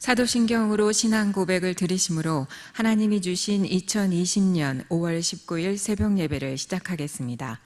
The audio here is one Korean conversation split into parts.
사도신경으로 신앙 고백을 들으심으로 하나님이 주신 2020년 5월 19일 새벽 예배를 시작하겠습니다.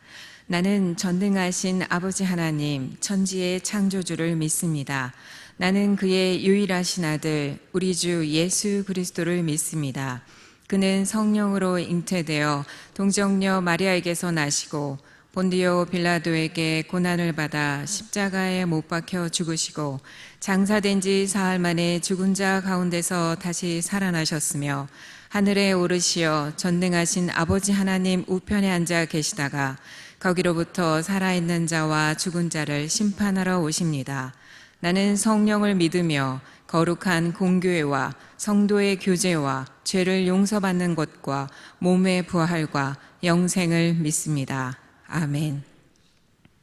나는 전능하신 아버지 하나님, 천지의 창조주를 믿습니다. 나는 그의 유일하신 아들, 우리 주 예수 그리스도를 믿습니다. 그는 성령으로 잉태되어 동정녀 마리아에게서 나시고 본디오 빌라도에게 고난을 받아 십자가에 못 박혀 죽으시고 장사된 지 사흘 만에 죽은 자 가운데서 다시 살아나셨으며 하늘에 오르시어 전능하신 아버지 하나님 우편에 앉아 계시다가 거기로부터 살아있는 자와 죽은 자를 심판하러 오십니다. 나는 성령을 믿으며 거룩한 공교회와 성도의 교제와 죄를 용서받는 것과 몸의 부활과 영생을 믿습니다. 아멘.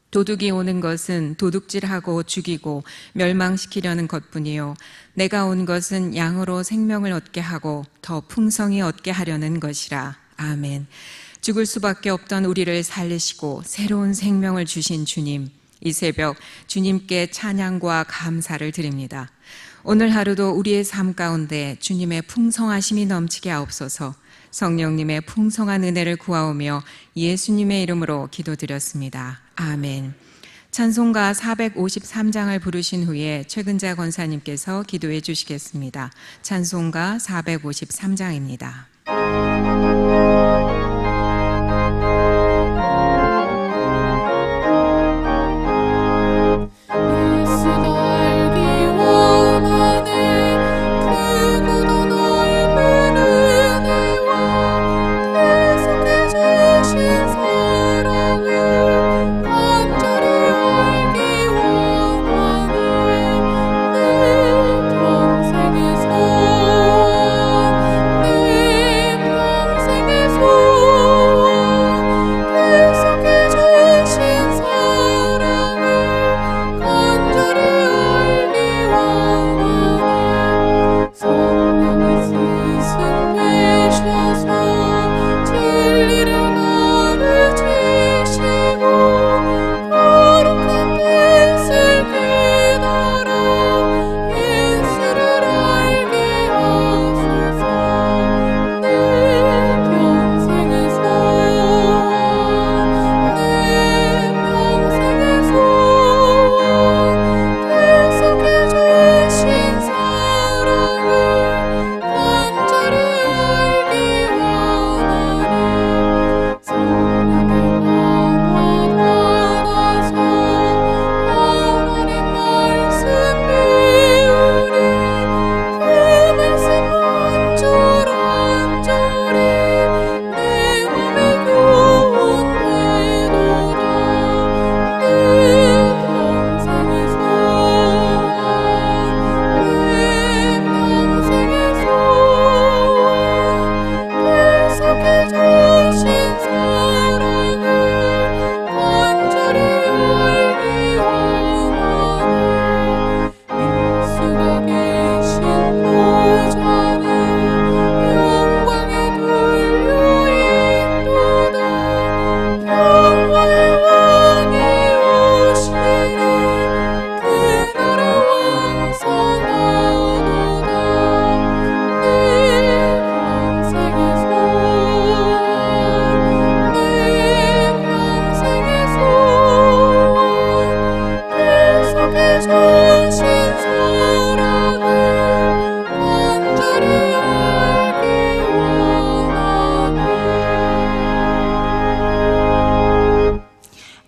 도둑이 오는 것은 도둑질하고 죽이고 멸망시키려는 것뿐이요 내가 온 것은 양으로 생명을 얻게 하고 더 풍성히 얻게 하려는 것이라. 아멘. 죽을 수밖에 없던 우리를 살리시고 새로운 생명을 주신 주님, 이 새벽 주님께 찬양과 감사를 드립니다. 오늘 하루도 우리의 삶 가운데 주님의 풍성하심이 넘치게 하옵소서. 성령님의 풍성한 은혜를 구하오며 예수님의 이름으로 기도드렸습니다. 아멘. 찬송가 453장을 부르신 후에 최근자 권사님께서 기도해 주시겠습니다. 찬송가 453장입니다.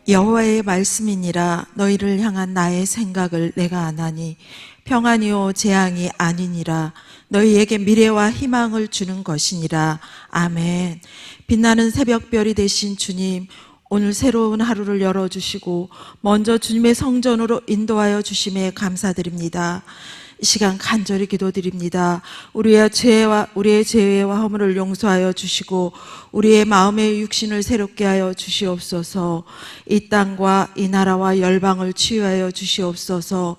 여호와의 말씀이니라. 너희를 향한 나의 생각을 내가 아나니 평안이요 재앙이 아니니라. 너희에게 미래와 희망을 주는 것이니라. 아멘. 빛나는 새벽별이 되신 주님, 오늘 새로운 하루를 열어주시고 먼저 주님의 성전으로 인도하여 주심에 감사드립니다. 이 시간 간절히 기도드립니다. 우리의 죄와 허물을 용서하여 주시고 우리의 마음의 육신을 새롭게 하여 주시옵소서. 이 땅과 이 나라와 열방을 치유하여 주시옵소서.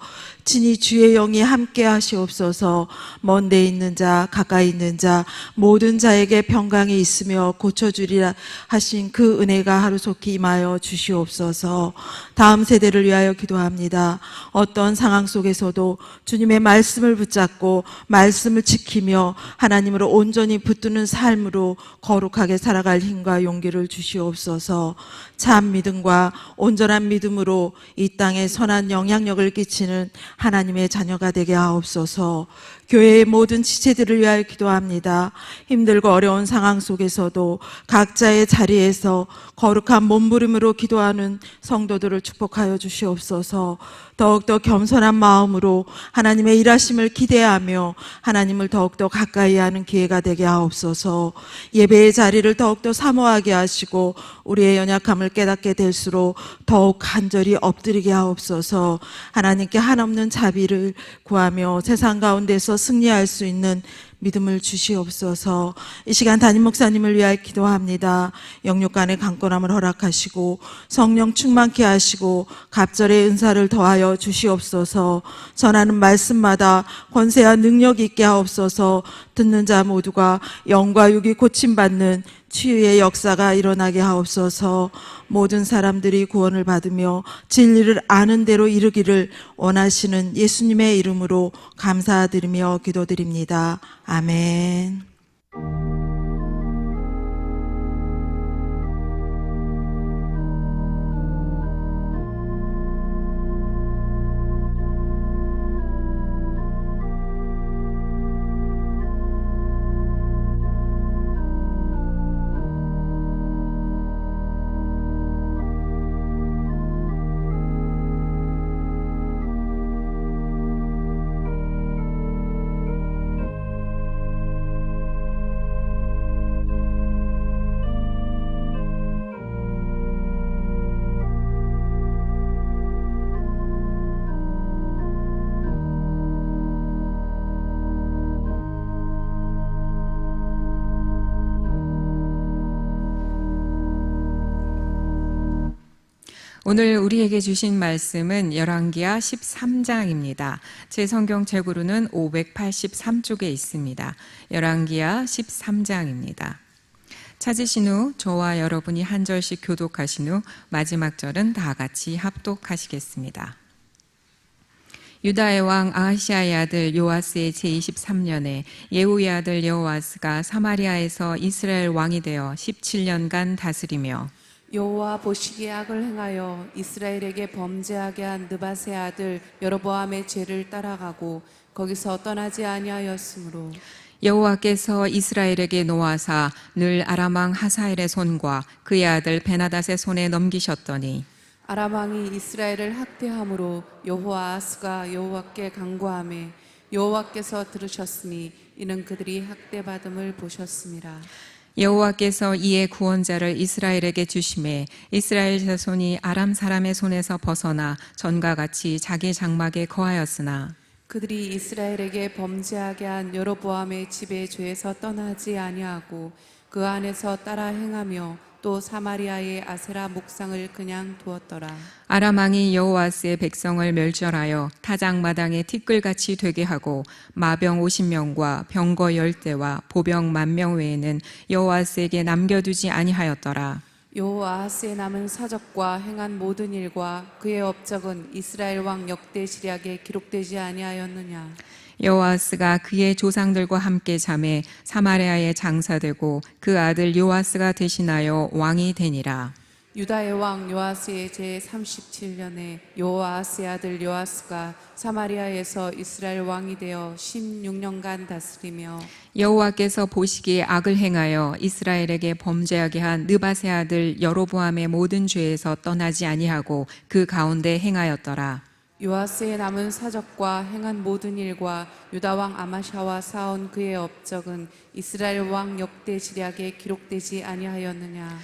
친히 주의 영이 함께 하시옵소서. 먼데 있는 자 가까이 있는 자 모든 자에게 평강이 있으며 고쳐주리라 하신 그 은혜가 하루속히 임하여 주시옵소서. 다음 세대를 위하여 기도합니다. 어떤 상황 속에서도 주님의 말씀을 붙잡고 말씀을 지키며 하나님으로 온전히 붙드는 삶으로 거룩하게 살아갈 힘과 용기를 주시옵소서. 참 믿음과 온전한 믿음으로 이 땅에 선한 영향력을 끼치는 하나님의 자녀가 되게 하옵소서. 교회의 모든 지체들을 위하여 기도합니다. 힘들고 어려운 상황 속에서도 각자의 자리에서 거룩한 몸부림으로 기도하는 성도들을 축복하여 주시옵소서. 더욱더 겸손한 마음으로 하나님의 일하심을 기대하며 하나님을 더욱더 가까이 하는 기회가 되게 하옵소서. 예배의 자리를 더욱더 사모하게 하시고 우리의 연약함을 깨닫게 될수록 더욱 간절히 엎드리게 하옵소서. 하나님께 한없는 자비를 구하며 세상 가운데서 승리할 수 있는 믿음을 주시옵소서. 이 시간 담임 목사님을 위하여 기도합니다. 영육간의 강건함을 허락하시고 성령 충만케 하시고 갑절의 은사를 더하여 주시옵소서. 전하는 말씀마다 권세와 능력이 있게 하옵소서. 듣는 자 모두가 영과 육이 고침받는 치유의 역사가 일어나게 하옵소서. 모든 사람들이 구원을 받으며 진리를 아는 대로 이르기를 원하시는 예수님의 이름으로 감사드리며 기도드립니다. 아멘. 오늘 우리에게 주신 말씀은 열왕기하 13장입니다. 제 성경 책으로는 583쪽에 있습니다. 열왕기하 13장입니다. 찾으신 후 저와 여러분이 한 절씩 교독하신 후 마지막 절은 다 같이 합독하시겠습니다. 유다의 왕 아하시아의 아들 요아스의 제23년에 예후의 아들 여호아스가 사마리아에서 이스라엘 왕이 되어 17년간 다스리며 여호와 보시기에 악을 행하여 이스라엘에게 범죄하게 한 느밧의 아들 여로보암의 죄를 따라가고 거기서 떠나지 아니하였으므로 여호와께서 이스라엘에게 노하사 늘 아람 왕 하사엘의 손과 그의 아들 베나닷의 손에 넘기셨더니 아람 왕이 이스라엘을 학대함으로 여호아스가 여호와께 간구하매 여호와께서 들으셨으니 이는 그들이 학대받음을 보셨습니다. 여호와께서 이에 구원자를 이스라엘에게 주심에 이스라엘 자손이 아람 사람의 손에서 벗어나 전과 같이 자기 장막에 거하였으나 그들이 이스라엘에게 범죄하게 한 여로보암의 집의 죄에서 떠나지 아니하고 그 안에서 따라 행하며 또 사마리아의 아세라 목상을 그냥 두었더라. 아람 왕이 여호아스의 백성을 멸절하여 타작마당에 티끌같이 되게 하고 마병 50명과 병거 10대와 보병 10,000명 외에는 여호아스에게 남겨두지 아니하였더라. 여호아스의 남은 사적과 행한 모든 일과 그의 업적은 이스라엘 왕 역대 시략에 기록되지 아니하였느냐. 여호아스가 그의 조상들과 함께 잠에 사마리아에 장사되고 그 아들 요아스가 대신하여 왕이 되니라. 유다의 왕 요아스의 제37년에 여호아스의 아들 요아스가 사마리아에서 이스라엘 왕이 되어 16년간 다스리며 여호와께서 보시기에 악을 행하여 이스라엘에게 범죄하게 한 느밧의 아들 여로보암의 모든 죄에서 떠나지 아니하고 그 가운데 행하였더라. 요아스의 남은 사적과 행한 모든 일과 유다 왕 아마샤와 싸운 그의 업적은 이스라엘 왕 역대 지략에 기록되지 아니하였느냐.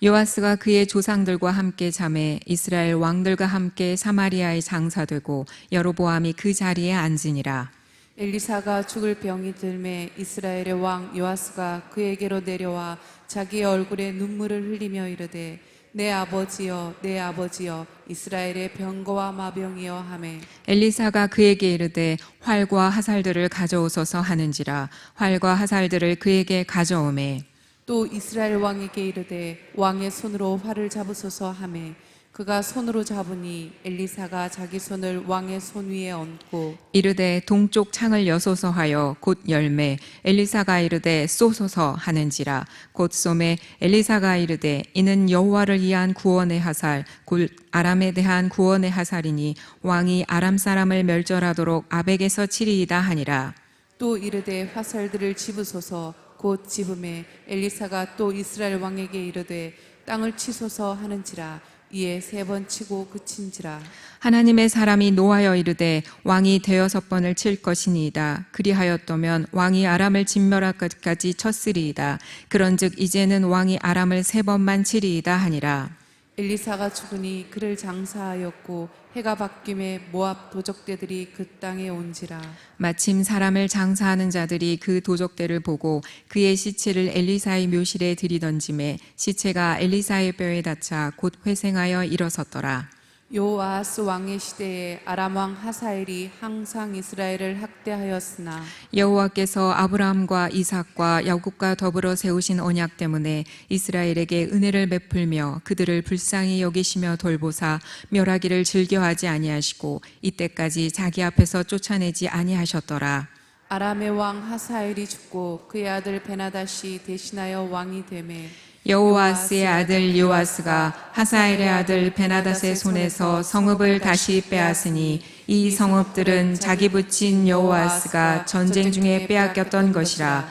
요아스가 그의 조상들과 함께 잠에 이스라엘 왕들과 함께 사마리아에 장사되고 여로보암이 그 자리에 앉으니라. 엘리사가 죽을 병이 들매 이스라엘의 왕 요아스가 그에게로 내려와 자기의 얼굴에 눈물을 흘리며 이르되 내 아버지여 내 아버지여 이스라엘의 병거와 마병이여 하매 엘리사가 그에게 이르되 활과 화살들을 가져오소서 하는지라 활과 화살들을 그에게 가져오매 또 이스라엘 왕에게 이르되 왕의 손으로 활을 잡으소서 하매 그가 손으로 잡으니 엘리사가 자기 손을 왕의 손 위에 얹고 이르되 동쪽 창을 여소서 하여 곧 열매 엘리사가 이르되 쏘소서 하는지라 곧 쏘매 엘리사가 이르되 이는 여호와를 위한 구원의 화살 곧 아람에 대한 구원의 화살이니 왕이 아람 사람을 멸절하도록 아벡에서 치리이다 하니라. 또 이르되 화살들을 집으소서 곧 집음에 엘리사가 또 이스라엘 왕에게 이르되 땅을 치소서 하는지라 이에 3번 치고 그친지라. 하나님의 사람이 노하여 이르되 왕이 대여섯 번을 칠 것이니이다. 그리하였더면 왕이 아람을 진멸하기까지 쳤으리이다. 그런즉 이제는 왕이 아람을 3번만 치리이다 하니라. 엘리사가 죽으니 그를 장사하였고 해가 바뀜에 모압 도적대들이 그 땅에 온지라. 마침 사람을 장사하는 자들이 그 도적대를 보고 그의 시체를 엘리사의 묘실에 들이던짐에 시체가 엘리사의 뼈에 닿자 곧 회생하여 일어섰더라. 요아스 왕의 시대에 아람 왕 하사엘이 항상 이스라엘을 학대하였으나 여호와께서 아브라함과 이삭과 야곱과 더불어 세우신 언약 때문에 이스라엘에게 은혜를 베풀며 그들을 불쌍히 여기시며 돌보사 멸하기를 즐겨하지 아니하시고 이때까지 자기 앞에서 쫓아내지 아니하셨더라. 아람의 왕 하사엘이 죽고 그의 아들 베나다시 대신하여 왕이 되매 여호아스의 아들 요아스가 하사엘의 아들 베나닷의 손에서 성읍을 다시 빼앗으니 이 성읍들은 자기 붙인 여호아스가 전쟁 중에 빼앗겼던 것이라.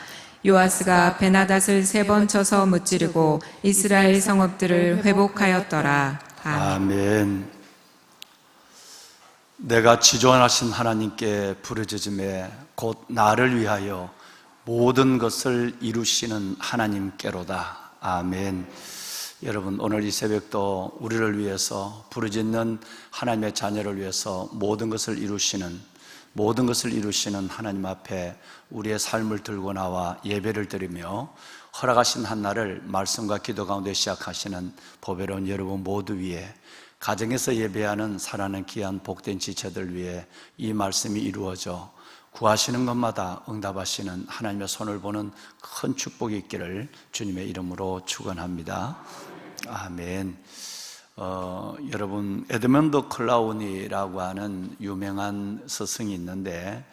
요아스가 베나닷을 3번 쳐서 무찌르고 이스라엘 성읍들을 회복하였더라. 아멘. 내가 지존하신 하나님께 부르짖음에 곧 나를 위하여 모든 것을 이루시는 하나님께로다. 아멘. 여러분, 오늘 이 새벽도 우리를 위해서 부르짖는 하나님의 자녀를 위해서 모든 것을 이루시는 하나님 앞에 우리의 삶을 들고 나와 예배를 드리며 허락하신 한 날을 말씀과 기도 가운데 시작하시는 보배로운 여러분 모두 위에, 가정에서 예배하는 사랑하는 귀한 복된 지체들 위해 이 말씀이 이루어져 구하시는 것마다 응답하시는 하나님의 손을 보는 큰 축복이 있기를 주님의 이름으로 축원합니다. 아멘. 여러분, 에드먼드 클라우니라고 하는 유명한 스승이 있는데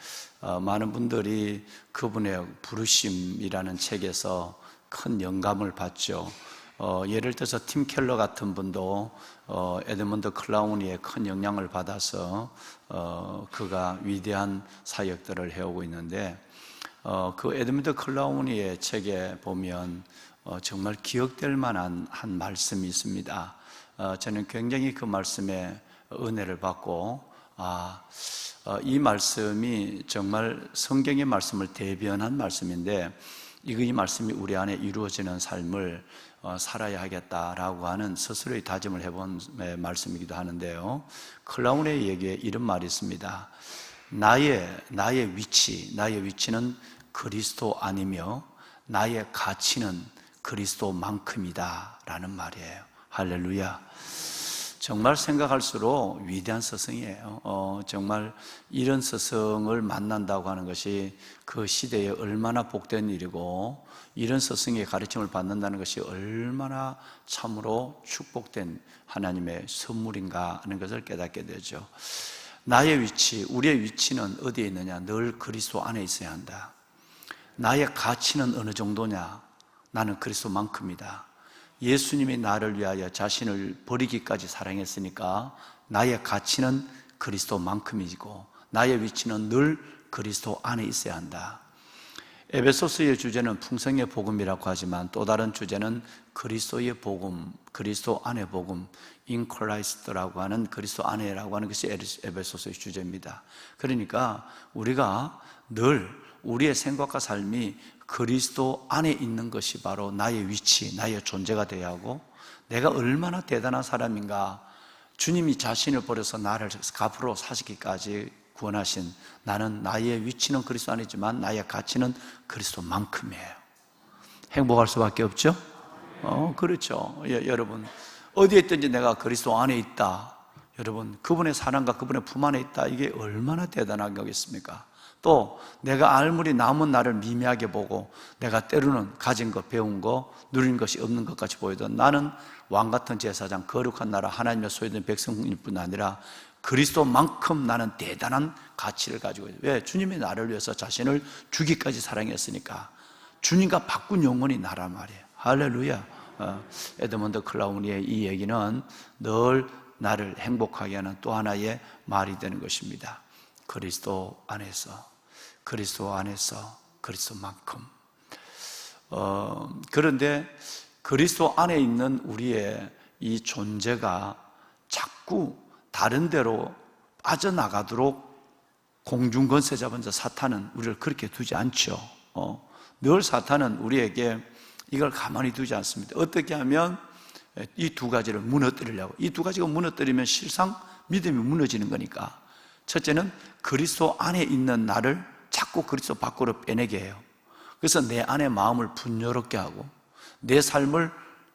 많은 분들이 그분의 부르심이라는 책에서 큰 영감을 받죠. 예를 들어서 팀 켈러 같은 분도 에드먼드 클라우니의 큰 영향을 받아서 그가 위대한 사역들을 해오고 있는데 그 에드먼드 클라우니의 책에 보면 정말 기억될 만한 한 말씀이 있습니다. 저는 굉장히 그 말씀에 은혜를 받고 이 말씀이 정말 성경의 말씀을 대변한 말씀인데 이 말씀이 우리 안에 이루어지는 삶을 살아야 하겠다라고 하는 스스로의 다짐을 해본 말씀이기도 하는데요. 클라우니에게 이런 말이 있습니다. 나의 위치는 그리스도 아니며 나의 가치는 그리스도만큼이다 라는 말이에요. 할렐루야. 정말 생각할수록 위대한 스승이에요. 정말 이런 스승을 만난다고 하는 것이 그 시대에 얼마나 복된 일이고 이런 스승의 가르침을 받는다는 것이 얼마나 참으로 축복된 하나님의 선물인가 하는 것을 깨닫게 되죠. 나의 위치, 우리의 위치는 어디에 있느냐? 늘 그리스도 안에 있어야 한다. 나의 가치는 어느 정도냐? 나는 그리스도만큼이다. 예수님이 나를 위하여 자신을 버리기까지 사랑했으니까 나의 가치는 그리스도만큼이고 나의 위치는 늘 그리스도 안에 있어야 한다. 에베소서의 주제는 풍성의 복음이라고 하지만 또 다른 주제는 그리스도의 복음, 그리스도 안의 복음, in Christ라고 하는 그리스도 안에라고 하는 것이 에베소서의 주제입니다. 그러니까 우리가 늘 우리의 생각과 삶이 그리스도 안에 있는 것이 바로 나의 위치, 나의 존재가 되어야 하고 내가 얼마나 대단한 사람인가, 주님이 자신을 버려서 나를 값으로 사시기까지 구원하신 나는 나의 위치는 그리스도 안이지만 나의 가치는 그리스도만큼이에요. 행복할 수밖에 없죠? 그렇죠. 여러분, 어디에 있든지 내가 그리스도 안에 있다. 여러분, 그분의 사랑과 그분의 품 안에 있다. 이게 얼마나 대단한 거겠습니까? 또 내가 아무리 남은 나를 미미하게 보고 내가 때로는 가진 것, 배운 거, 누린 것이 없는 것 같이 보여도 나는 왕같은 제사장, 거룩한 나라 하나님의 소유된 백성일 뿐 아니라 그리스도만큼 나는 대단한 가치를 가지고 있어요. 왜? 주님이 나를 위해서 자신을 주기까지 사랑했으니까. 주님과 바꾼 영혼이 나란 말이에요. 할렐루야. 에드먼드 클라우니의 이 얘기는 늘 나를 행복하게 하는 또 하나의 말이 되는 것입니다. 그리스도 안에서, 그리스도 안에서, 그리스도만큼. 그런데 그리스도 안에 있는 우리의 이 존재가 자꾸 다른 데로 빠져나가도록 공중권세 잡은 자 사탄은 우리를 그렇게 두지 않죠. 늘 사탄은 우리에게 이걸 가만히 두지 않습니다. 어떻게 하면 이 두 가지를 무너뜨리려고. 이 두 가지가 무너뜨리면 실상 믿음이 무너지는 거니까. 첫째는 그리스도 안에 있는 나를 자꾸 그리스도 밖으로 빼내게 해요. 그래서 내 안에 마음을 분요롭게 하고 내 삶을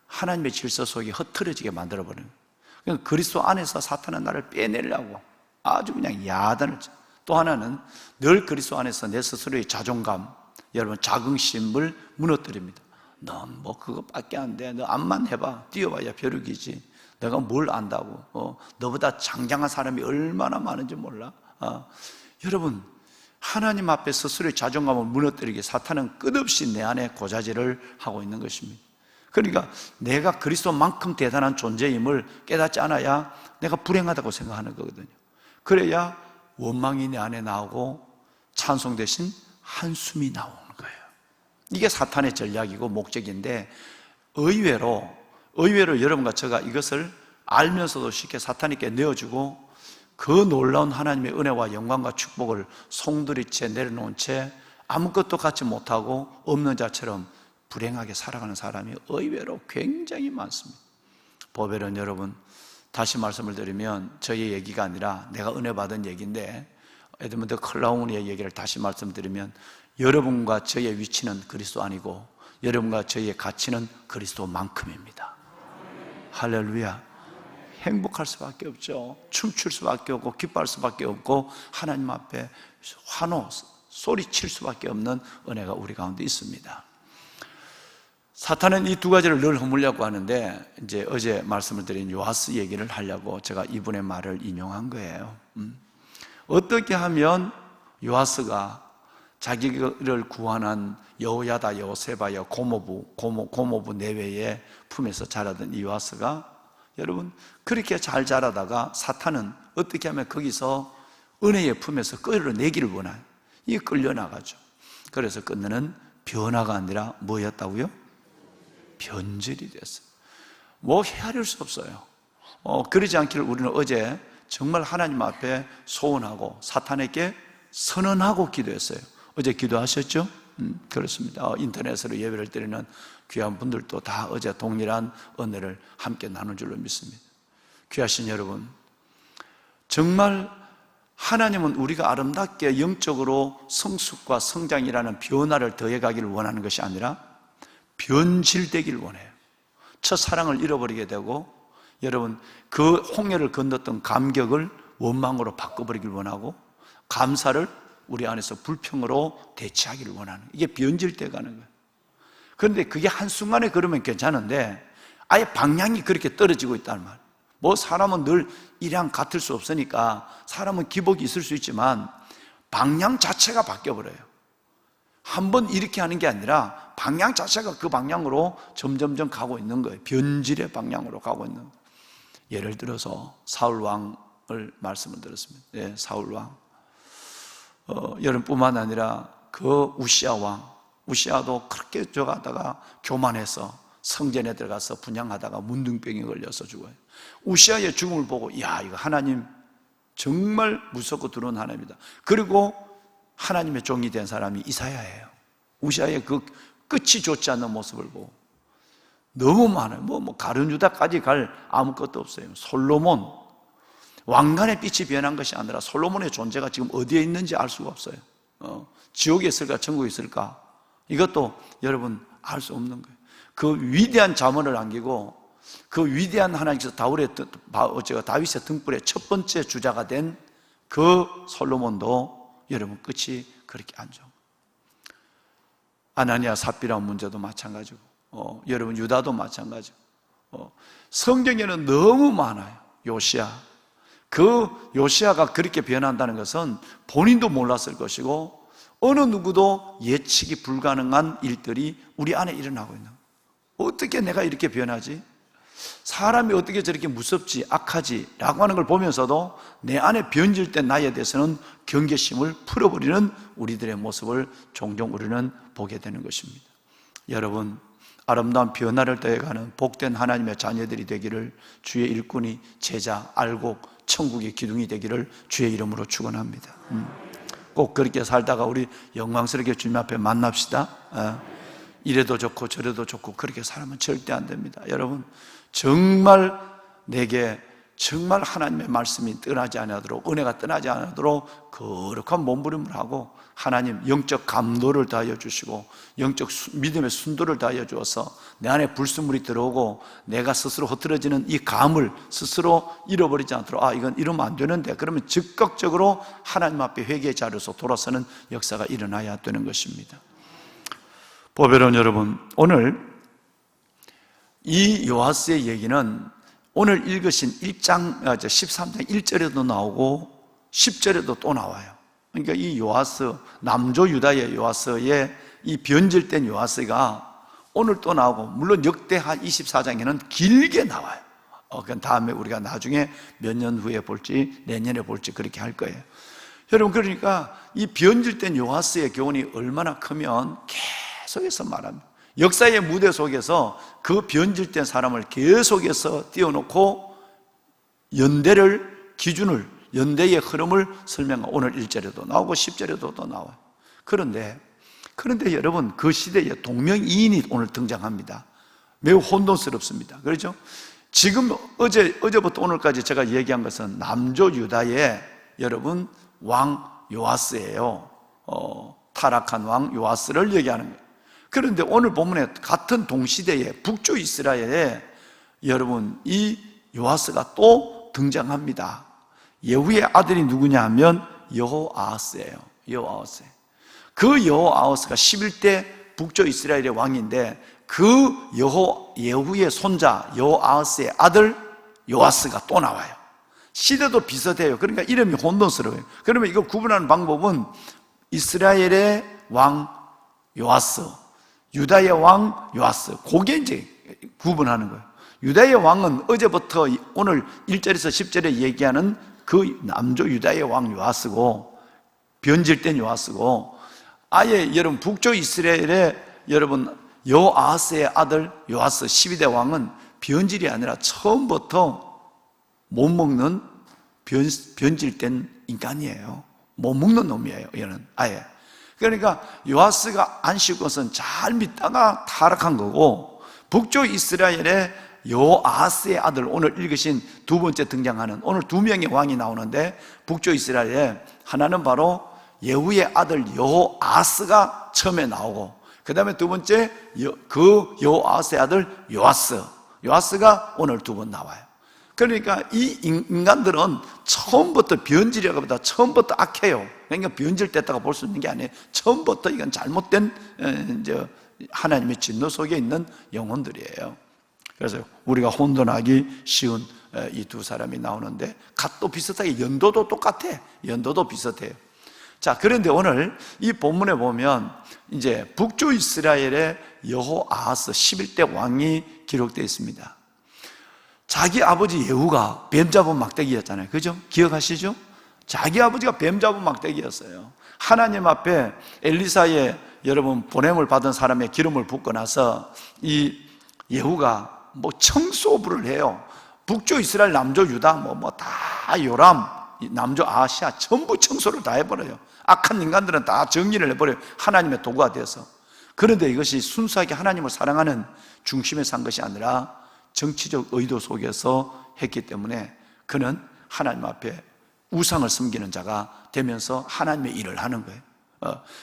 하나님의 질서 속에 흐트러지게 만들어버리는 거예요. 그러니까 그리스도 안에서 사탄은 나를 빼내려고 아주 그냥 야단을 쳐. 또 하나는 늘 그리스도 안에서 내 스스로의 자존감, 여러분 자긍심을 무너뜨립니다. 넌 뭐 그것밖에 안 돼. 너 암만 해봐. 뛰어봐야 벼룩이지. 내가 뭘 안다고. 너보다 장장한 사람이 얼마나 많은지 몰라. 여러분, 하나님 앞에 스스로의 자존감을 무너뜨리게 사탄은 끝없이 내 안에 고자질을 하고 있는 것입니다. 그러니까 내가 그리스도만큼 대단한 존재임을 깨닫지 않아야 내가 불행하다고 생각하는 거거든요. 그래야 원망이 내 안에 나오고 찬송 대신 한숨이 나오는 거예요. 이게 사탄의 전략이고 목적인데 의외로 여러분과 제가 이것을 알면서도 쉽게 사탄에게 내어주고 그 놀라운 하나님의 은혜와 영광과 축복을 송두리째 내려놓은 채 아무것도 갖지 못하고 없는 자처럼 불행하게 살아가는 사람이 의외로 굉장히 많습니다. 보배는 여러분, 다시 말씀을 드리면 저의 얘기가 아니라 내가 은혜 받은 얘기인데 에드먼드 클라우니의 얘기를 다시 말씀드리면 여러분과 저의 위치는 그리스도 아니고 여러분과 저의 가치는 그리스도만큼입니다. 할렐루야. 행복할 수밖에 없죠. 춤출 수밖에 없고 기뻐할 수밖에 없고 하나님 앞에 환호, 소리칠 수밖에 없는 은혜가 우리 가운데 있습니다. 사탄은 이 두 가지를 늘 허물려고 하는데 이제 어제 말씀을 드린 요하스 얘기를 하려고 제가 이분의 말을 인용한 거예요. 어떻게 하면 요하스가 자기를 구원한 여호야다, 여호세바야, 고모부 내외의 품에서 자라던 이 요하스가 여러분 그렇게 잘 자라다가 사탄은 어떻게 하면 거기서 은혜의 품에서 끌어내기를 원해요. 이게 끌려나가죠. 그래서 끝내는 변화가 아니라 뭐였다고요? 변질이 됐어요. 뭐 헤아릴 수 없어요. 그러지 않기를 우리는 어제 정말 하나님 앞에 소원하고 사탄에게 선언하고 기도했어요. 어제 기도하셨죠? 그렇습니다. 인터넷으로 예배를 드리는 귀한 분들도 다 어제 동일한 은혜를 함께 나눌 줄로 믿습니다. 귀하신 여러분, 정말 하나님은 우리가 아름답게 영적으로 성숙과 성장이라는 변화를 더해가기를 원하는 것이 아니라 변질되기를 원해요. 첫사랑을 잃어버리게 되고 여러분 그 홍해를 건넜던 감격을 원망으로 바꿔버리길 원하고 감사를 우리 안에서 불평으로 대체하기를 원하는, 이게 변질돼 가는 거예요. 그런데 그게 한순간에 그러면 괜찮은데 아예 방향이 그렇게 떨어지고 있다는 말. 뭐 사람은 늘 이랑 같을 수 없으니까 사람은 기복이 있을 수 있지만 방향 자체가 바뀌어버려요. 한번 이렇게 하는 게 아니라 방향 자체가 그 방향으로 점점점 가고 있는 거예요. 변질의 방향으로 가고 있는 거예요. 예를 들어서 사울왕을 말씀을 들었습니다. 예, 사울왕. 여러분뿐만 아니라 그 우시아도 그렇게 저가다가 교만해서 성전에 들어가서 분향하다가 문둥병에 걸려서 죽어요. 우시아의 죽음을 보고 야, 이거 하나님 정말 무섭고 두려운 하나님이다. 그리고 하나님의 종이 된 사람이 이사야예요. 우시아의 그 끝이 좋지 않는 모습을 보고 너무 많아요. 뭐 가룟유다까지 갈 아무것도 없어요. 솔로몬, 왕관의 빛이 변한 것이 아니라 솔로몬의 존재가 지금 어디에 있는지 알 수가 없어요. 지옥에 있을까 천국에 있을까 이것도 여러분 알 수 없는 거예요. 그 위대한 자문을 안기고 그 위대한 하나님께서 다윗의 등불의 첫 번째 주자가 된 그 솔로몬도 여러분 끝이 그렇게 안 좋은 거예요. 아나니아 삽비라 문제도 마찬가지고, 여러분 유다도 마찬가지고, 성경에는 너무 많아요. 요시야, 그 요시야가 그렇게 변한다는 것은 본인도 몰랐을 것이고 어느 누구도 예측이 불가능한 일들이 우리 안에 일어나고 있는 거예요. 어떻게 내가 이렇게 변하지? 사람이 어떻게 저렇게 무섭지, 악하지 라고 하는 걸 보면서도 내 안에 변질된 나에 대해서는 경계심을 풀어버리는 우리들의 모습을 종종 우리는 보게 되는 것입니다. 여러분, 아름다운 변화를 더해가는 복된 하나님의 자녀들이 되기를, 주의 일꾼이 제자, 알곡, 천국의 기둥이 되기를 주의 이름으로 축원합니다. 꼭 그렇게 살다가 우리 영광스럽게 주님 앞에 만납시다. 이래도 좋고 저래도 좋고 그렇게 살면 절대 안 됩니다. 여러분, 정말 내게 정말 하나님의 말씀이 떠나지 않도록, 은혜가 떠나지 않도록 거룩한 몸부림을 하고 하나님 영적 감도를 다하여 주시고 영적 믿음의 순도를 다하여 주어서 내 안에 불순물이 들어오고 내가 스스로 흐트러지는 이 감을 스스로 잃어버리지 않도록, 이건 이러면 안 되는데, 그러면 즉각적으로 하나님 앞에 회개의 자리에서 돌아서는 역사가 일어나야 되는 것입니다. 보배로운 여러분, 오늘 이 요아스의 얘기는 오늘 읽으신 13장 1절에도 나오고 10절에도 또 나와요. 그러니까 이 요아스, 남조 유다의 요아스의 이 변질된 요아스가 오늘 또 나오고, 물론 역대하 24장에는 길게 나와요. 그건 다음에 우리가 나중에 몇 년 후에 볼지 내년에 볼지 그렇게 할 거예요. 여러분, 그러니까 이 변질된 요아스의 교훈이 얼마나 크면 계속해서 말합니다. 역사의 무대 속에서 그 변질된 사람을 계속해서 띄워놓고 연대를, 기준을, 연대의 흐름을 설명하고 오늘 1절에도 나오고 10절에도 또 나와요. 그런데 여러분, 그 시대에 동명이인이 오늘 등장합니다. 매우 혼돈스럽습니다. 그렇죠? 지금 어제부터 오늘까지 제가 얘기한 것은 남조 유다의 여러분 왕 요아스예요. 타락한 왕 요아스를 얘기하는 거예요. 그런데 오늘 본문에 같은 동시대에 북쪽 이스라엘에 여러분 이 요아스가 또 등장합니다. 예후의 아들이 누구냐 하면 여호아하스예요. 여호아하스. 그 여호아하스가 11대 북쪽 이스라엘의 왕인데 그 예후의 손자 여호아하스의 아들 요아스가 또 나와요. 시대도 비슷해요. 그러니까 이름이 혼돈스러워요. 그러면 이거 구분하는 방법은 이스라엘의 왕 요아스, 유다의 왕 요아스, 그게 이제 구분하는 거예요. 유다의 왕은 어제부터 오늘 1절에서 10절에 얘기하는 그 남조 유다의 왕 요아스고, 변질된 요아스고, 아예 여러분 북쪽 이스라엘의 여러분 여호아하스의 아들 요아스 12대 왕은 변질이 아니라 처음부터 못 먹는 변질된 인간이에요. 못 먹는 놈이에요. 얘는 아예. 그러니까 요아스가 안식 것은 잘 믿다가 타락한 거고, 북쪽 이스라엘의 여호아하스의 아들, 오늘 읽으신 두 번째 등장하는, 오늘 두 명의 왕이 나오는데 북쪽 이스라엘에 하나는 바로 예후의 아들 여호아스가 처음에 나오고, 그 다음에 두 번째 그 여호아스의 아들 요아스가 오늘 두 번 나와요. 그러니까 이 인간들은 처음부터 변질이라기보다 처음부터 악해요. 그러니까 변질됐다고 볼 수 있는 게 아니에요. 처음부터 이건 잘못된 하나님의 진노 속에 있는 영혼들이에요. 그래서 우리가 혼돈하기 쉬운 이 두 사람이 나오는데 갓도 비슷하게 연도도 똑같아. 연도도 비슷해요. 자, 그런데 오늘 이 본문에 보면 이제 북쪽 이스라엘의 여호아하스 11대 왕이 기록되어 있습니다. 자기 아버지 예후가 뱀 잡은 막대기였잖아요. 그죠? 기억하시죠? 자기 아버지가 뱀 잡은 막대기였어요. 하나님 앞에 엘리사의 여러분 보냄을 받은 사람의 기름을 붓고 나서 이 예후가 뭐 청소부를 해요. 북쪽 이스라엘, 남조 유다, 다 요람, 남조 아시아 전부 청소를 다 해버려요. 악한 인간들은 다 정리를 해버려요. 하나님의 도구가 돼서. 그런데 이것이 순수하게 하나님을 사랑하는 중심에 산 것이 아니라 정치적 의도 속에서 했기 때문에 그는 하나님 앞에 우상을 섬기는 자가 되면서 하나님의 일을 하는 거예요.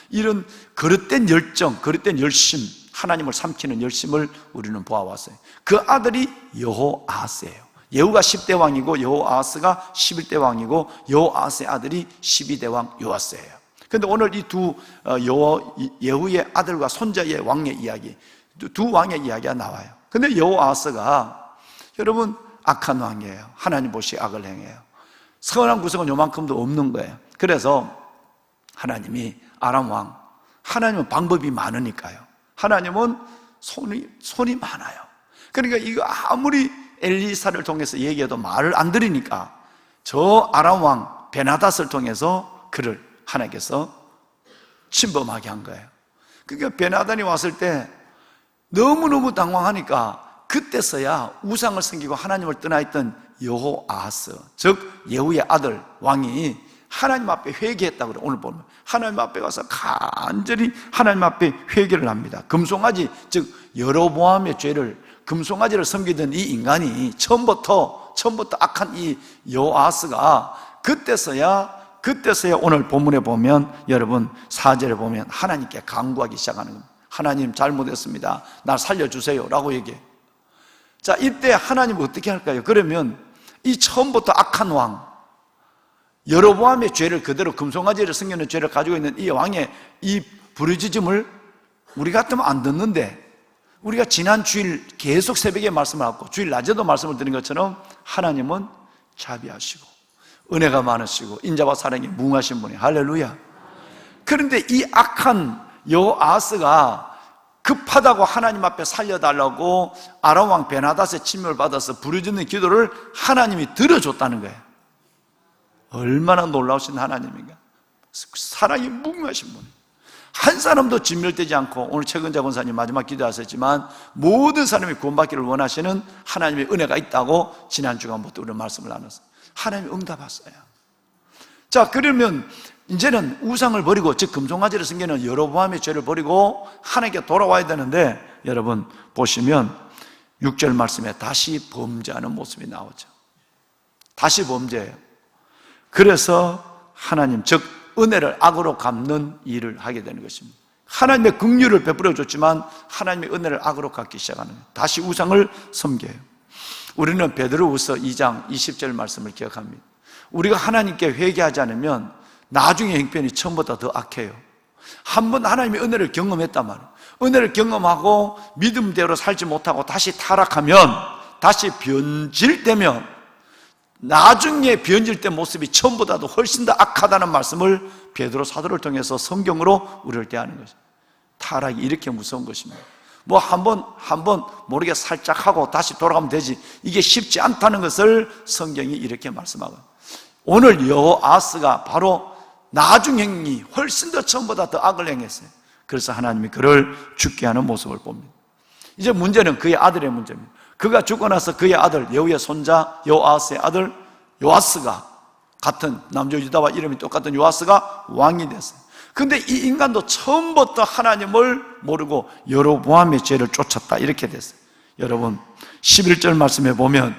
이런 그릇된 열정, 그릇된 열심, 하나님을 삼키는 열심을 우리는 보아왔어요. 그 아들이 여호아하스예요. 예후가 10대 왕이고 여호아하스가 11대 왕이고 여호아하스의 아들이 12대 왕 요아스예요. 그런데 오늘 이 두 예후의 아들과 손자의 왕의 이야기, 두 왕의 이야기가 나와요. 근데 여호아하스가 여러분 악한 왕이에요. 하나님 보시기에 악을 행해요. 선한 구석은 요만큼도 없는 거예요. 그래서 하나님이 아람 왕, 하나님은 방법이 많으니까요. 하나님은 손이 많아요. 그러니까 이거 아무리 엘리사를 통해서 얘기해도 말을 안 들으니까 저 아람 왕 베나닷을 통해서 그를 하나님께서 침범하게 한 거예요. 그러니까 베나닷이 왔을 때 너무너무 당황하니까 그때서야 우상을 섬기고 하나님을 떠나 있던 여호아하스, 즉 예후의 아들 왕이 하나님 앞에 회개했다고 그래요. 오늘 보면 하나님 앞에 가서 간절히 하나님 앞에 회개를 합니다. 금송아지, 즉 여로보암의 죄를, 금송아지를 섬기던 이 인간이 처음부터 악한 이 여호아하스가 그때서야 오늘 본문에 보면 여러분 4절에 보면 하나님께 간구하기 시작하는 겁니다. 하나님 잘못했습니다. 날 살려주세요 라고 얘기해요. 자, 이때 하나님은 어떻게 할까요? 그러면 이 처음부터 악한 왕, 여로보암의 죄를 그대로 금송아지를 섬기는 죄를 가지고 있는 이 왕의 이 부르짖음을 우리 같으면 안 듣는데, 우리가 지난 주일 계속 새벽에 말씀을 하고 주일 낮에도 말씀을 드린 것처럼 하나님은 자비하시고 은혜가 많으시고 인자와 사랑이 무궁하신 분이, 할렐루야. 그런데 이 악한 여호아하스가 급하다고 하나님 앞에 살려달라고 아람 왕 베나닷의 침명을 받아서 부르짖는 기도를 하나님이 들어줬다는 거예요. 얼마나 놀라우신 하나님인가. 사랑이 무궁하신 분, 한 사람도 진멸되지 않고, 오늘 최근자 권사님 마지막 기도하셨지만 모든 사람이 구원받기를 원하시는 하나님의 은혜가 있다고 지난 주간부터 우리 말씀을 나눴어요. 하나님이 응답하셨어요. 자, 그러면 이제는 우상을 버리고, 즉 금송아지를 섬기는 여로보암의 죄를 버리고 하나님께 돌아와야 되는데, 여러분 보시면 6절 말씀에 다시 범죄하는 모습이 나오죠. 다시 범죄해요. 그래서 하나님, 즉 은혜를 악으로 갚는 일을 하게 되는 것입니다. 하나님의 긍휼을 베풀어 줬지만 하나님의 은혜를 악으로 갚기 시작하는 거예요. 다시 우상을 섬겨요. 우리는 베드로후서 2장 20절 말씀을 기억합니다. 우리가 하나님께 회개하지 않으면 나중에 형편이 처음보다 더 악해요. 한번 하나님의 은혜를 경험했단 말이에요. 은혜를 경험하고 믿음대로 살지 못하고 다시 타락하면, 다시 변질되면 나중에 변질된 모습이 처음보다도 훨씬 더 악하다는 말씀을 베드로 사도를 통해서 성경으로 우리를 대하는 것입니다. 타락이 이렇게 무서운 것입니다. 뭐 한번 모르게 살짝 하고 다시 돌아가면 되지, 이게 쉽지 않다는 것을 성경이 이렇게 말씀하고, 오늘 여호아하스가 바로 나중 행위 훨씬 더 처음보다 더 악을 행했어요. 그래서 하나님이 그를 죽게 하는 모습을 봅니다. 이제 문제는 그의 아들의 문제입니다. 그가 죽고 나서 그의 아들, 예후의 손자 여호아하스의 아들 요아스가, 같은 남조 유다와 이름이 똑같은 요아스가 왕이 됐어요. 근데 이 인간도 처음부터 하나님을 모르고 여로보암의 죄를 쫓았다, 이렇게 됐어요. 여러분 11절 말씀에 보면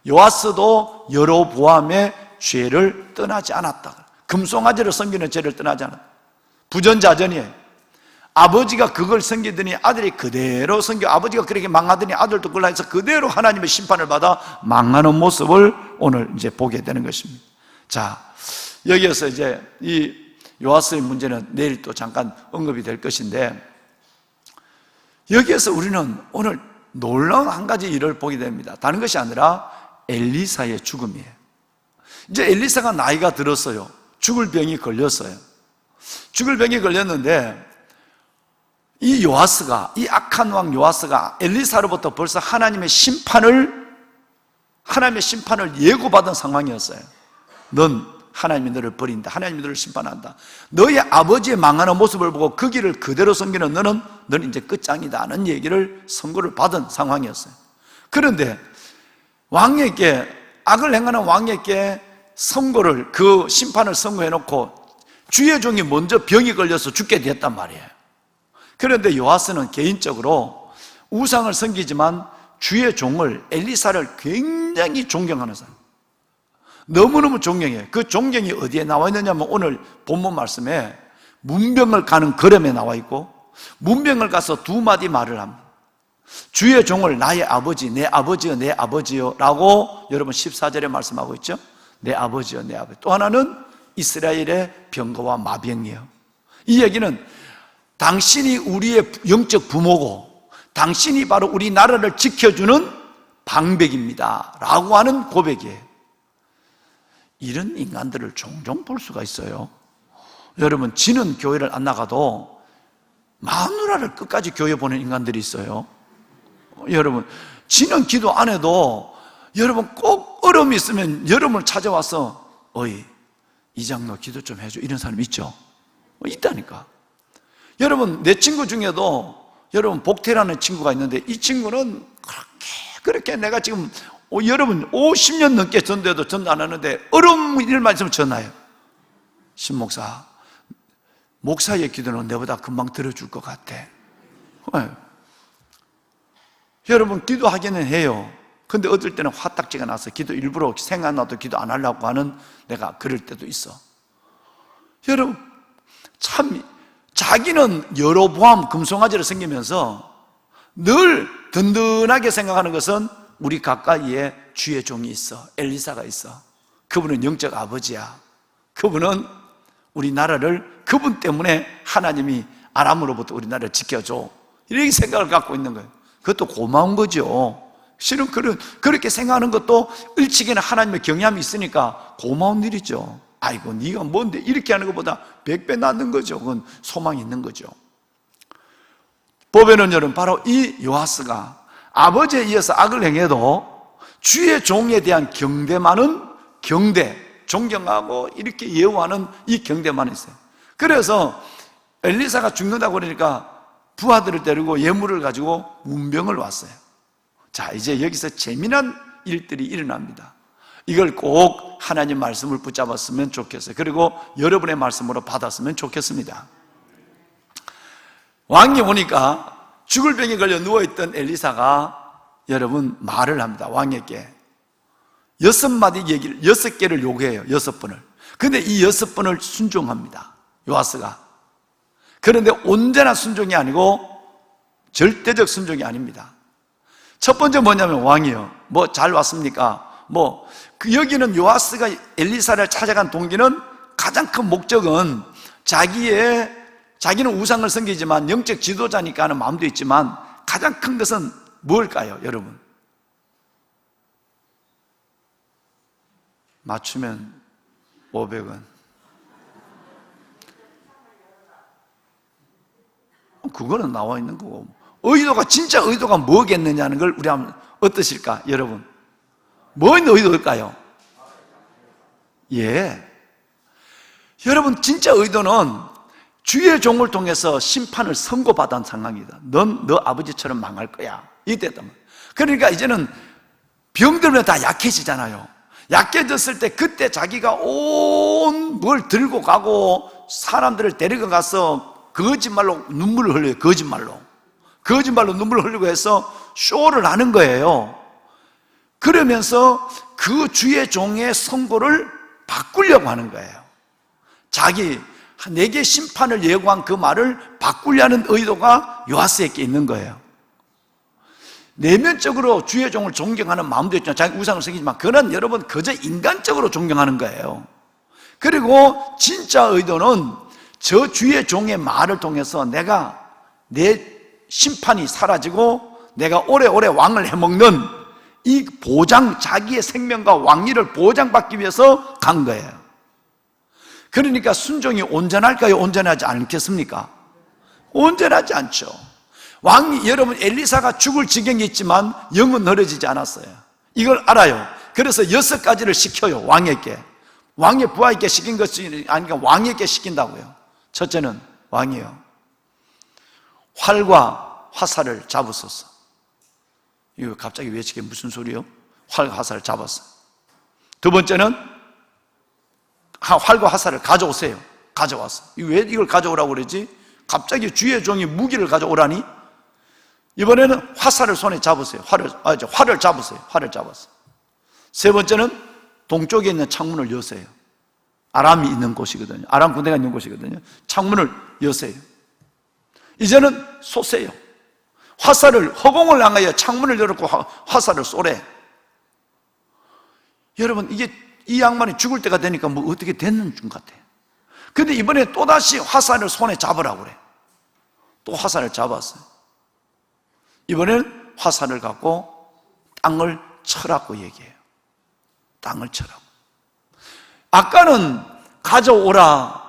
요아스도 여로보암의 죄를 떠나지 않았다. 금송아지를 섬기는 죄를 떠나지 않았다. 부전자전이에요. 아버지가 그걸 섬기더니 아들이 그대로 섬겨, 아버지가 그렇게 망하더니 아들도 그걸 해서 그대로 하나님의 심판을 받아 망하는 모습을 오늘 이제 보게 되는 것입니다. 자, 여기에서 이제 이 요아스의 문제는 내일 또 잠깐 언급이 될 것인데, 여기에서 우리는 오늘 놀라운 한 가지 일을 보게 됩니다. 다른 것이 아니라 엘리사의 죽음이에요. 이제 엘리사가 나이가 들었어요. 죽을 병이 걸렸어요. 죽을 병이 걸렸는데 이 요아스가, 이 악한 왕 요아스가 엘리사로부터 벌써 하나님의 심판을 예고받은 상황이었어요. 넌 하나님이 너를 버린다. 하나님이 너를 심판한다. 너의 아버지의 망하는 모습을 보고 그 길을 그대로 섬기는 너는 이제 끝장이다는 얘기를 선고를 받은 상황이었어요. 그런데 왕에게, 악을 행하는 왕에게 선고를, 그 심판을 선고해놓고 주의 종이 먼저 병이 걸려서 죽게 됐단 말이에요. 그런데 요아스는 개인적으로 우상을 섬기지만 주의 종을, 엘리사를 굉장히 존경하는 사람, 너무너무 존경해요. 그 존경이 어디에 나와 있느냐면 오늘 본문 말씀에 문병을 가는 걸음에 나와 있고, 문병을 가서 두 마디 말을 합니다. 주의 종을 나의 아버지, 내 아버지여, 내 아버지여 라고 여러분 14절에 말씀하고 있죠. 내 아버지여, 내 아버지. 또 하나는 이스라엘의 병거와 마병이에요. 이 얘기는 당신이 우리의 영적 부모고 당신이 바로 우리 나라를 지켜주는 방백입니다 라고 하는 고백이에요. 이런 인간들을 종종 볼 수가 있어요. 여러분, 지는 교회를 안 나가도 마누라를 끝까지 교회 보낸 인간들이 있어요. 여러분, 지는 기도 안 해도 여러분 꼭 어려움이 있으면 여러분을 찾아와서 어이 이장로 기도 좀 해줘 이런 사람 있죠? 있다니까. 여러분, 내 친구 중에도 여러분 복태라는 친구가 있는데 이 친구는 그렇게 내가 지금 여러분 50년 넘게 전도해도 전도 안 하는데 어려운 일만 있으면 전화해요. 신목사, 목사의 기도는 내보다 금방 들어줄 것 같아. 여러분, 기도하기는 해요. 근데 어떨 때는 화딱지가 나서 기도 일부러 생각나도 기도 안 하려고 하는 내가 그럴 때도 있어. 여러분, 참 자기는 여로보암 금송아지를 섬기면서 늘 든든하게 생각하는 것은 우리 가까이에 주의 종이 있어. 엘리사가 있어. 그분은 영적 아버지야. 그분은 우리 나라를 그분 때문에 하나님이 아람으로부터 우리 나라를 지켜줘. 이렇게 생각을 갖고 있는 거예요. 그것도 고마운 거죠. 실은 그렇게 생각하는 것도 일찍이는 하나님의 경외함이 있으니까 고마운 일이죠. 아이고 네가 뭔데 이렇게 하는 것보다 100배 낫는 거죠. 그건 소망이 있는 거죠. 보배는 여러분 바로 이 요아스가 아버지에 이어서 악을 행해도 주의 종에 대한 경대만은 존경하고 이렇게 예우하는 이 경대만 있어요. 그래서 엘리사가 죽는다고 그러니까 부하들을 데리고 예물을 가지고 문병을 왔어요. 자, 이제 여기서 재미난 일들이 일어납니다. 이걸 꼭 하나님 말씀을 붙잡았으면 좋겠어요. 그리고 여러분의 말씀으로 받았으면 좋겠습니다. 왕이 오니까 죽을 병에 걸려 누워있던 엘리사가 여러분 말을 합니다. 왕에게 6마디 얘기를 6개를 요구해요. 6번을. 근데 이 6번을 순종합니다. 요아스가. 그런데 온전한 순종이 아니고 절대적 순종이 아닙니다. 첫 번째 뭐냐면 왕이요. 뭐 잘 왔습니까? 여기는 요아스가 엘리사를 찾아간 동기는 가장 큰 목적은 자기는 우상을 섬기지만 영적 지도자니까 하는 마음도 있지만 가장 큰 것은 뭘까요, 여러분? 맞추면 500원. 그거는 나와 있는 거고. 진짜 의도가 뭐겠느냐는 걸 우리 한번 어떠실까, 여러분? 뭐 있는 의도일까요? 예. 여러분, 진짜 의도는 주의 종을 통해서 심판을 선고받은 상황이다. 너 아버지처럼 망할 거야. 이때다. 그러니까 이제는 병들면 다 약해지잖아요. 약해졌을 때 그때 자기가 온 뭘 들고 가고 사람들을 데리고 가서 거짓말로 눈물을 흘려요. 거짓말로 눈물을 흘리고 해서 쇼를 하는 거예요. 그러면서 그 주의 종의 선고를 바꾸려고 하는 거예요. 내게 심판을 예고한 그 말을 바꾸려는 의도가 요아스에게 있는 거예요. 내면적으로 주의 종을 존경하는 마음도 있죠. 자기 우상을 섬기지만 그건 여러분 그저 인간적으로 존경하는 거예요. 그리고 진짜 의도는 저 주의 종의 말을 통해서 내 심판이 사라지고 내가 오래오래 왕을 해먹는 이 자기의 생명과 왕위를 보장받기 위해서 간 거예요. 그러니까 순종이 온전할까요? 온전하지 않겠습니까? 온전하지 않죠. 여러분 엘리사가 죽을 지경이 있지만 영은 늘어지지 않았어요. 이걸 알아요. 그래서 6가지를 시켜요. 왕의 부하에게 시킨 것이 아니니까 왕에게 시킨다고요. 첫째는 왕이요, 활과 화살을 잡으소서. 이거 갑자기 외치게 무슨 소리요? 활과 화살을 잡았어. 두 번째는 활과 화살을 가져오세요. 가져왔어. 왜 이걸 가져오라고 그러지? 갑자기 주의 종이 무기를 가져오라니? 이번에는 화살을 손에 잡으세요. 활을 잡으세요. 활을 잡았어. 세 번째는 동쪽에 있는 창문을 여세요. 아람이 있는 곳이거든요. 아람 군대가 있는 곳이거든요. 창문을 여세요. 이제는 쏘세요. 화살을, 허공을 향하여 창문을 열었고 화살을 쏘래. 여러분, 이게 이 양반이 죽을 때가 되니까 뭐 어떻게 됐는 줄 같아. 근데 이번에 또다시 화살을 손에 잡으라고 그래. 또 화살을 잡았어요. 이번엔 화살을 갖고 땅을 쳐라고 얘기해요. 땅을 쳐라고. 아까는 가져오라,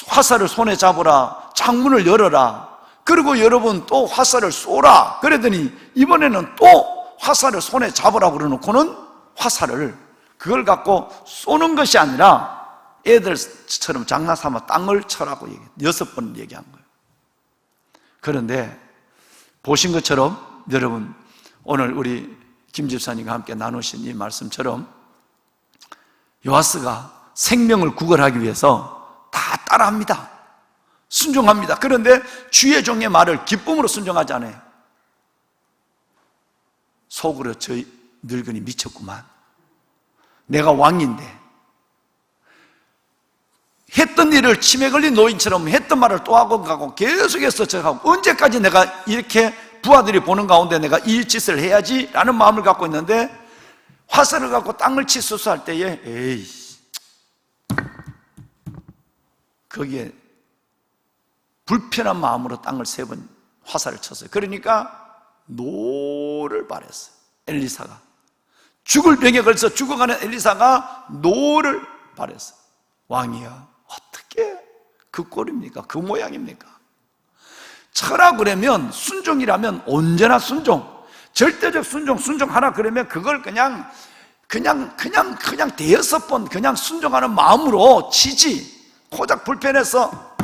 화살을 손에 잡으라, 창문을 열어라, 그리고 여러분 또 화살을 쏘라 그러더니 이번에는 또 화살을 손에 잡으라고 그러놓고는 화살을, 그걸 갖고 쏘는 것이 아니라 애들처럼 장난삼아 땅을 쳐라고 얘기해요. 6번 얘기한 거예요. 그런데 보신 것처럼 여러분, 오늘 우리 김 집사님과 함께 나누신 이 말씀처럼 요아스가 생명을 구걸하기 위해서 다 따라합니다. 순종합니다. 그런데 주의 종의 말을 기쁨으로 순종하지 않아요. 속으로 저 늙은이 미쳤구만, 내가 왕인데, 했던 일을 치매 걸린 노인처럼 했던 말을 또 하고 가고 계속해서 저하고, 언제까지 내가 이렇게 부하들이 보는 가운데 내가 이 짓을 해야지 라는 마음을 갖고 있는데, 화살을 갖고 땅을 치수할 때에 에이, 거기에 불편한 마음으로 땅을 3번 화살을 쳤어요. 그러니까 노를 바랬어요. 엘리사가 죽을 병에 걸쳐 죽어가는 엘리사가 노를 바랬어요. 왕이야, 어떻게 그 꼴입니까? 그 모양입니까? 쳐라 그러면, 순종이라면 언제나 순종, 절대적 순종, 순종하라 그러면 그걸 그냥 5번 그냥 순종하는 마음으로 치지, 고작 불편해서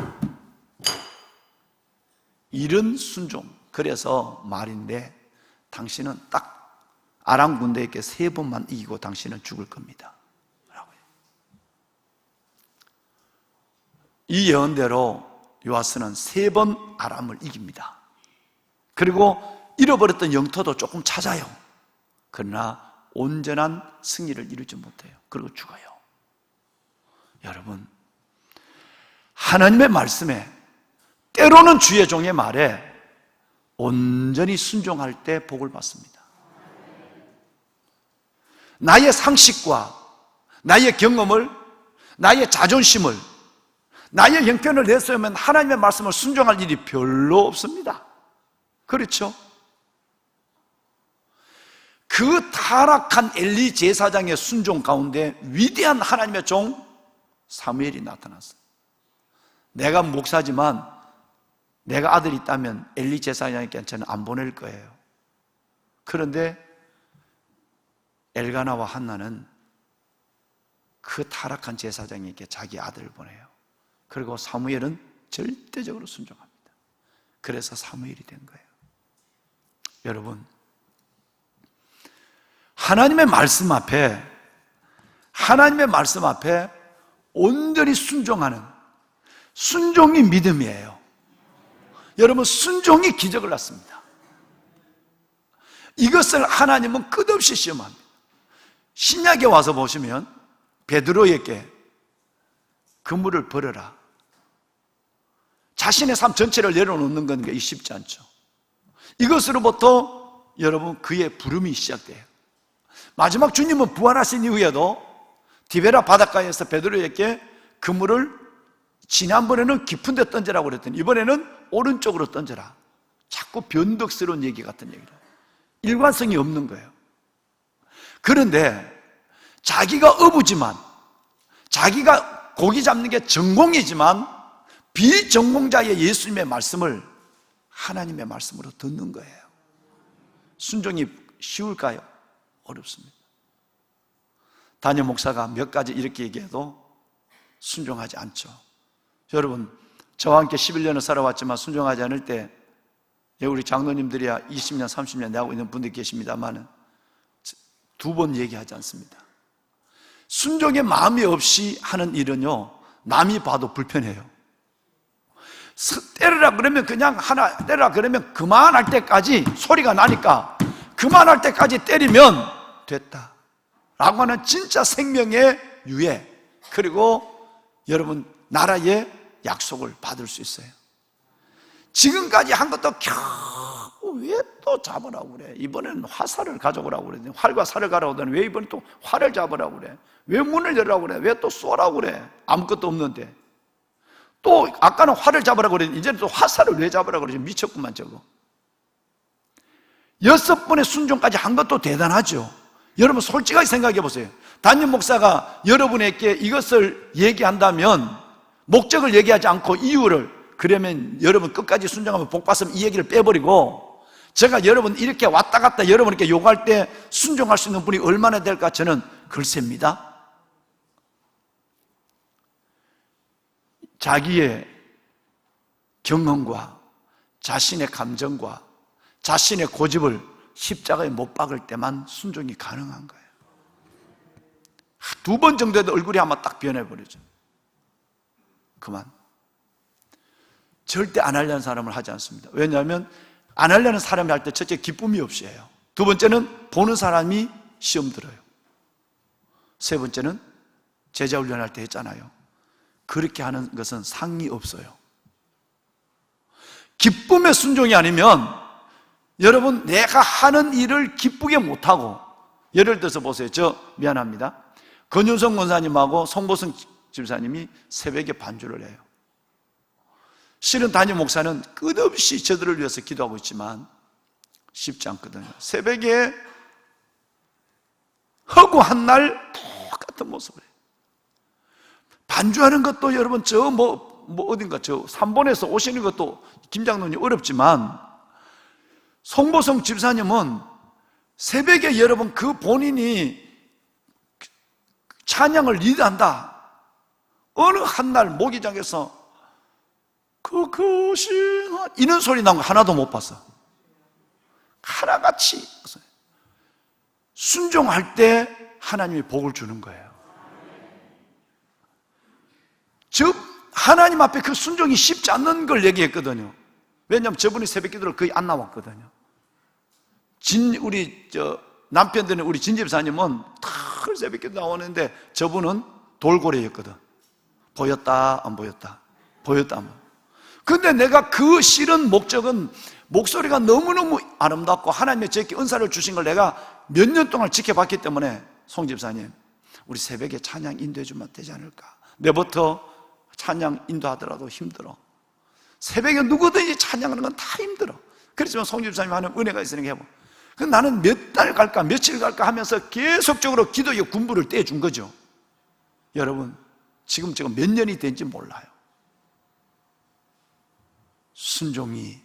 이런 순종. 그래서 말인데, 당신은 딱 아람 군대에게 3번만 이기고 당신은 죽을 겁니다 라고 해요. 이 예언대로 요아스는 3번 아람을 이깁니다. 그리고 잃어버렸던 영토도 조금 찾아요. 그러나 온전한 승리를 이루지 못해요. 그리고 죽어요. 여러분, 하나님의 말씀에, 때로는 주의 종의 말에 온전히 순종할 때 복을 받습니다. 나의 상식과 나의 경험을, 나의 자존심을, 나의 형편을 내세우면 하나님의 말씀을 순종할 일이 별로 없습니다. 그렇죠? 그 타락한 엘리 제사장의 순종 가운데 위대한 하나님의 종 사무엘이 나타났어요. 내가 목사지만 내가 아들이 있다면 엘리 제사장에게 저는 안 보낼 거예요. 그런데 엘가나와 한나는 그 타락한 제사장에게 자기 아들을 보내요. 그리고 사무엘은 절대적으로 순종합니다. 그래서 사무엘이 된 거예요. 여러분, 하나님의 말씀 앞에 온전히 순종하는, 순종이 믿음이에요. 여러분, 순종이 기적을 낳습니다. 이것을 하나님은 끝없이 시험합니다. 신약에 와서 보시면 베드로에게 그물을 버려라, 자신의 삶 전체를 내려놓는 건 쉽지 않죠. 이것으로부터 여러분 그의 부름이 시작돼요. 마지막 주님은 부활하신 이후에도 디베라 바닷가에서 베드로에게 그물을 지난번에는 깊은 데 던지라고 그랬더니 이번에는 오른쪽으로 던져라. 자꾸 변덕스러운 얘기 같은 얘기를, 일관성이 없는 거예요. 그런데 자기가 어부지만, 자기가 고기 잡는 게 전공이지만 비전공자의 예수님의 말씀을 하나님의 말씀으로 듣는 거예요. 순종이 쉬울까요? 어렵습니다. 담임 목사가 몇 가지 이렇게 얘기해도 순종하지 않죠. 여러분, 저와 함께 11년을 살아왔지만 순종하지 않을 때, 우리 장로님들이야 20년, 30년 내하고 있는 분들이 계십니다만 2번 얘기하지 않습니다. 순종의 마음이 없이 하는 일은요, 남이 봐도 불편해요. 때리라 그러면 그냥 하나 때리라 그러면 그만할 때까지, 소리가 나니까 그만할 때까지 때리면 됐다 라고 하는 진짜 생명의 유예, 그리고 여러분 나라의 약속을 받을 수 있어요. 지금까지 한 것도 겨우 왜 또 잡으라고 그래? 이번에는 화살을 가져오라고 그래. 활과 살을 가져오더니 왜 이번에 또 활을 잡으라고 그래? 왜 문을 열라고 그래? 왜 또 쏘라고 그래? 아무것도 없는데. 또 아까는 활을 잡으라고 그랬는데 이제는 또 화살을 왜 잡으라고 그러지? 미쳤구만 저거. 6번의 순종까지 한 것도 대단하죠. 여러분 솔직하게 생각해 보세요. 담임 목사가 여러분에게 이것을 얘기한다면 목적을 얘기하지 않고 이유를, 그러면 여러분 끝까지 순종하면 복 받으면 이 얘기를 빼버리고, 제가 여러분 이렇게 왔다 갔다 여러분에게 요구할 때 순종할 수 있는 분이 얼마나 될까? 저는 글쎄입니다. 자기의 경험과 자신의 감정과 자신의 고집을 십자가에 못 박을 때만 순종이 가능한 거예요. 2번 정도에도 얼굴이 아마 딱 변해버리죠. 그만. 절대 안 하려는 사람을 하지 않습니다. 왜냐하면 안 하려는 사람이 할 때 첫째 기쁨이 없이 해요. 두 번째는 보는 사람이 시험 들어요. 세 번째는 제자 훈련할 때 했잖아요. 그렇게 하는 것은 상이 없어요. 기쁨의 순종이 아니면 여러분 내가 하는 일을 기쁘게 못하고, 예를 들어서 보세요. 저 미안합니다. 권윤성 권사님하고 송보성 집사님이 새벽에 반주를 해요. 실은 담임 목사는 끝없이 저들을 위해서 기도하고 있지만 쉽지 않거든요. 새벽에 허구한 날 똑같은 모습을 해요. 반주하는 것도 여러분 어딘가 3번에서 오시는 것도 김장로님 어렵지만, 송보성 집사님은 새벽에 여러분 그 본인이 찬양을 리드한다. 어느 한날 모기장에서 그 크신 이런 소리 나온 거 하나도 못 봤어. 하나같이 순종할 때 하나님이 복을 주는 거예요. 즉 하나님 앞에 그 순종이 쉽지 않는 걸 얘기했거든요. 왜냐하면 저분이 새벽 기도를 거의 안 나왔거든요. 우리 남편들은 우리 진 집사님은 탁 새벽 기도 나오는데 저분은 돌고래였거든. 보였다 안 보였다, 보였다 안 보였다. 근데 내가 그 실은 목적은 목소리가 너무너무 아름답고 하나님의 저에게 은사를 주신 걸 내가 몇 년 동안 지켜봤기 때문에, 송 집사님 우리 새벽에 찬양 인도해 주면 되지 않을까? 내부터 찬양 인도하더라도 힘들어. 새벽에 누구든지 찬양하는 건 다 힘들어. 그렇지만 송 집사님 하는 은혜가 있으니까 해봐. 나는 몇 달 갈까 며칠 갈까 하면서 계속적으로 기도의 군부를 떼준 거죠. 여러분 지금 제가 몇 년이 된지 몰라요. 순종이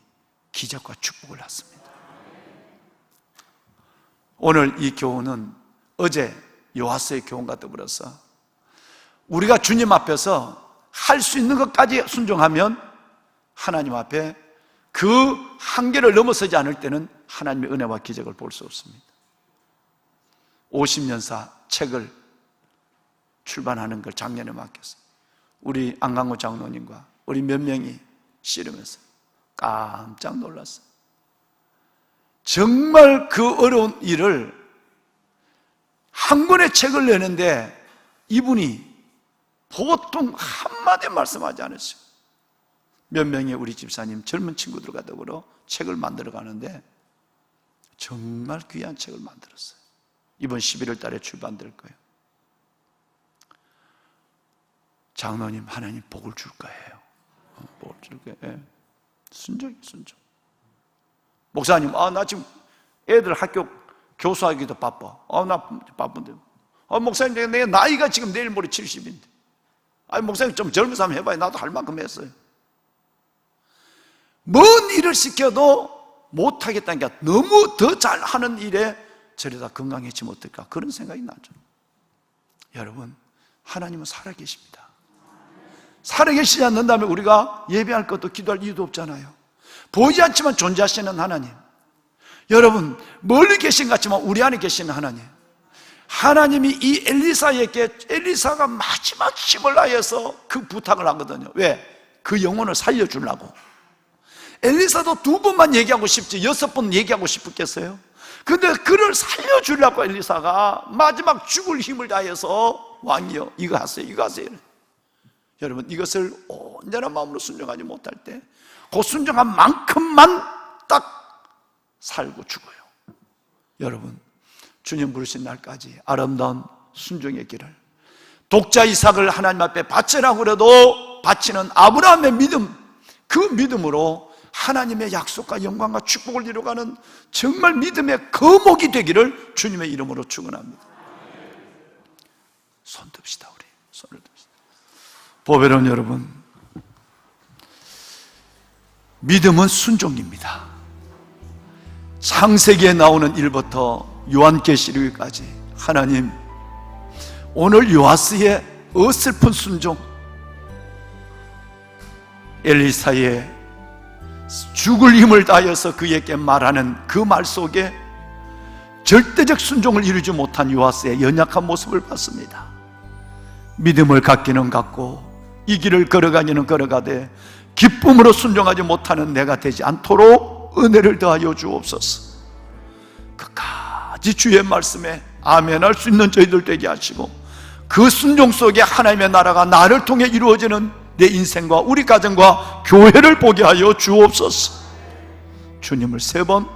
기적과 축복을 낳습니다. 오늘 이 교훈은 어제 요하스의 교훈과 더불어서 우리가 주님 앞에서 할 수 있는 것까지 순종하면 하나님 앞에 그 한계를 넘어서지 않을 때는 하나님의 은혜와 기적을 볼 수 없습니다. 50년사 책을 출版하는 걸 작년에 맡겼어요. 우리 안강호 장로님과 우리 몇 명이 씨름해서 깜짝 놀랐어요. 정말 그 어려운 일을 한 권의 책을 내는데 이분이 보통 한마디 말씀하지 않았어요. 몇 명의 우리 집사님 젊은 친구들과 더불어 책을 만들어 가는데 정말 귀한 책을 만들었어요. 이번 11월 달에 출간될 거예요. 장로님 하나님 복을 줄 거예요. 복을 줄 거예요. 순종이 순종. 목사님 나 지금 애들 학교 교수하기도 바빠. 나 바쁜데. 목사님 내 나이가 지금 내일 모레 70인데. 목사님 좀 젊은 사람 해봐요. 나도 할 만큼 했어요. 뭔 일을 시켜도 못하겠다는 게 너무 더 잘하는 일에 저러다 건강해지면 어떨까, 그런 생각이 나죠. 여러분 하나님은 살아계십니다. 살아계시지 않는다면 우리가 예배할 것도 기도할 이유도 없잖아요. 보이지 않지만 존재하시는 하나님, 여러분 멀리 계신 것 같지만 우리 안에 계시는 하나님, 하나님이 이 엘리사에게, 엘리사가 마지막 힘을 다해서 그 부탁을 하거든요. 왜? 그 영혼을 살려주려고. 엘리사도 2번만 얘기하고 싶지 6번 얘기하고 싶었겠어요? 근데 그를 살려주려고 엘리사가 마지막 죽을 힘을 다해서 왕이여 이거 하세요, 이거 하세요. 여러분 이것을 온전한 마음으로 순종하지 못할 때 그 순종한 만큼만 딱 살고 죽어요. 여러분, 주님 부르신 날까지 아름다운 순종의 길을, 독자 이삭을 하나님 앞에 바치라고 그래도 바치는 아브라함의 믿음, 그 믿음으로 하나님의 약속과 영광과 축복을 이루어가는 정말 믿음의 거목이 되기를 주님의 이름으로 축원합니다. 손 듭시다. 우리 손을 듭시다. 보배로운 여러분, 믿음은 순종입니다. 창세기에 나오는 일부터 요한계시록까지 하나님, 오늘 요아스의 어설픈 순종, 엘리사의 죽을 힘을 다하여서 그에게 말하는 그 말 속에 절대적 순종을 이루지 못한 요아스의 연약한 모습을 봤습니다. 믿음을 갖기는 갖고 이 길을 걸어가기는 걸어가되 기쁨으로 순종하지 못하는 내가 되지 않도록 은혜를 더하여 주옵소서. 끝까지 주의 말씀에 아멘할 수 있는 저희들 되게 하시고, 그 순종 속에 하나님의 나라가 나를 통해 이루어지는 내 인생과 우리 가정과 교회를 보게 하여 주옵소서. 주님을 3번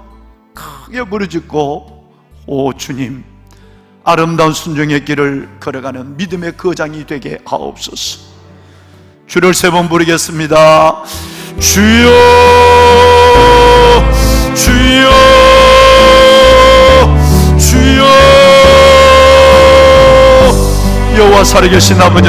크게 부르짖고, 오 주님, 아름다운 순종의 길을 걸어가는 믿음의 거장이 되게 하옵소서. 주를 3번 부르겠습니다. 주여, 주여, 주여. 여호와 살아계신 아버지 하나님,